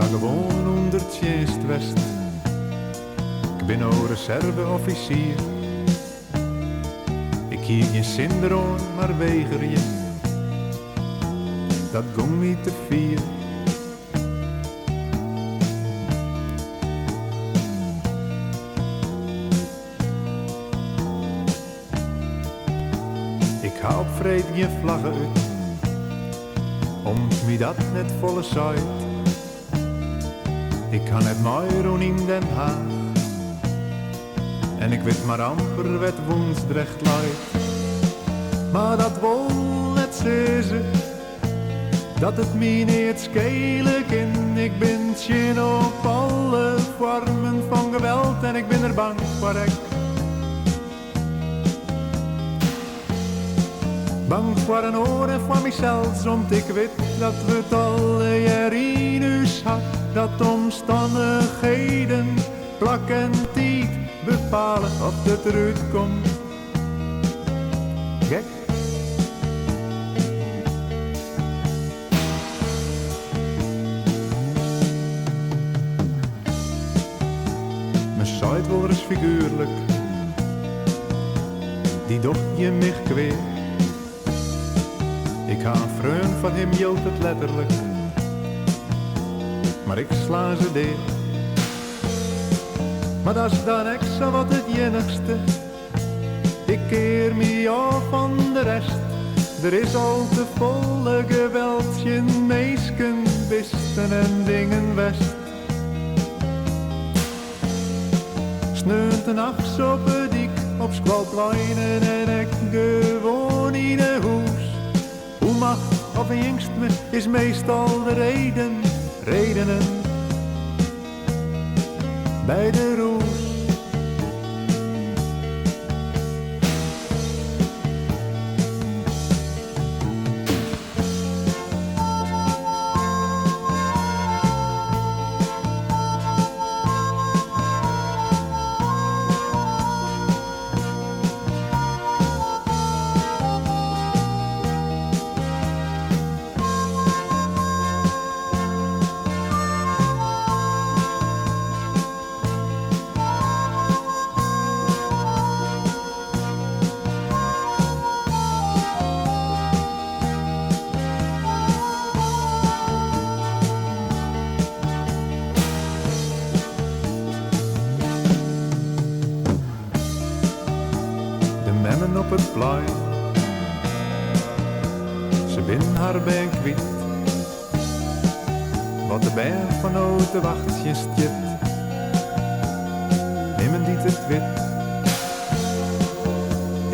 gewoon onder het Tjeenst West. Ik ben nou reserveofficier. Ik hier geen syndroom, maar weiger je. Dat gong niet te vier. Ik hou op vrede geen vlaggen uit, omdat mij dat net volle zuid. Ik kan net Meiron in Den Haag, en ik weet maar amper wat Woensdrecht luidt. Maar dat wol net ze, dat het mij niet schelen kan. Ik ben tjen op alle vormen van geweld en ik ben er bang voor ik. Bang voor een oor en voor mezelf, want ik weet dat we het alle jaar in huis had. Dat omstandigheden, plak en tijd bepalen of het eruit komt. Gek. Mijn zuid wel eens figuurlijk, die docht je mich kweer. Ik ga een vreun van hem hield het letterlijk, maar ik sla ze deed. Maar dat is dan extra wat het enigste. Ik keer me af van de rest. Er is al te volle geweldje, meesken, wisten en dingen west. Sneunt een nachts op het dik, op squalpleinen en ik gewoon in de hoes. Hoe macht of een jingst me is meestal de redenen bij de roes. Memmen op het plein, ze binnen haar ben kwijt. Wat de berg van oude wachtjes tjit, nemen die het wit.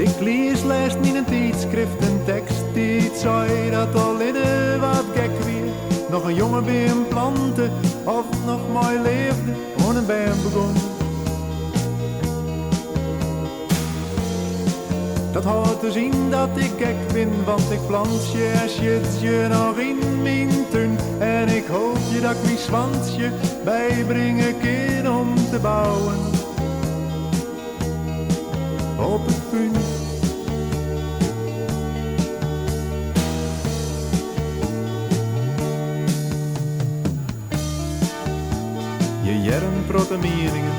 Ik lees lijst in een tijdschrift een tekst die zei dat al in de wat gek weer. Nog een jongen bij een planten of nog mooi leefde, gewoon een band begon. Dat houdt te zien dat ik gek ben, want ik plant je en shit je nog in mijn tuin. En ik hoop je dat ik mijn zwansje bijbrengen kan om te bouwen op het punt. Je jern protemeringen,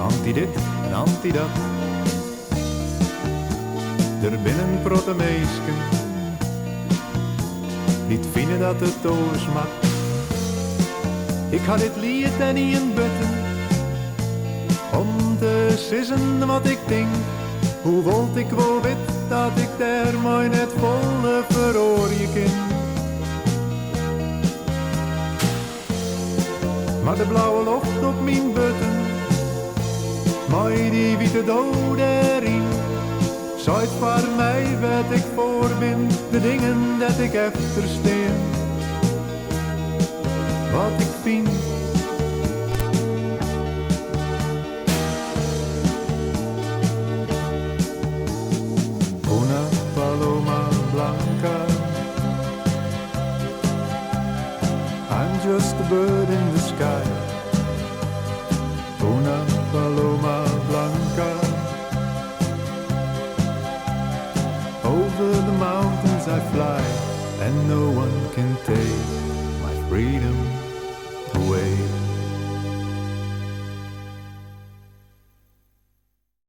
anti dit en anti dat. Er binnen protte meisken, niet vinden dat het oorsmak. Ik had dit lied en niet in butten, om te sissen wat ik denk. Hoe wilt ik wel wit dat ik daar mooi net volle verhoorje ken. Maar de blauwe lucht op mijn butten, mooi die witte dood erin. Zuid voor mij wat ik voor ben, de dingen dat ik eftersteen. Wat ik vind. Una paloma blanca, I'm just a bird in the sky. Una paloma blanca, over the mountains I fly, and no one can take my freedom.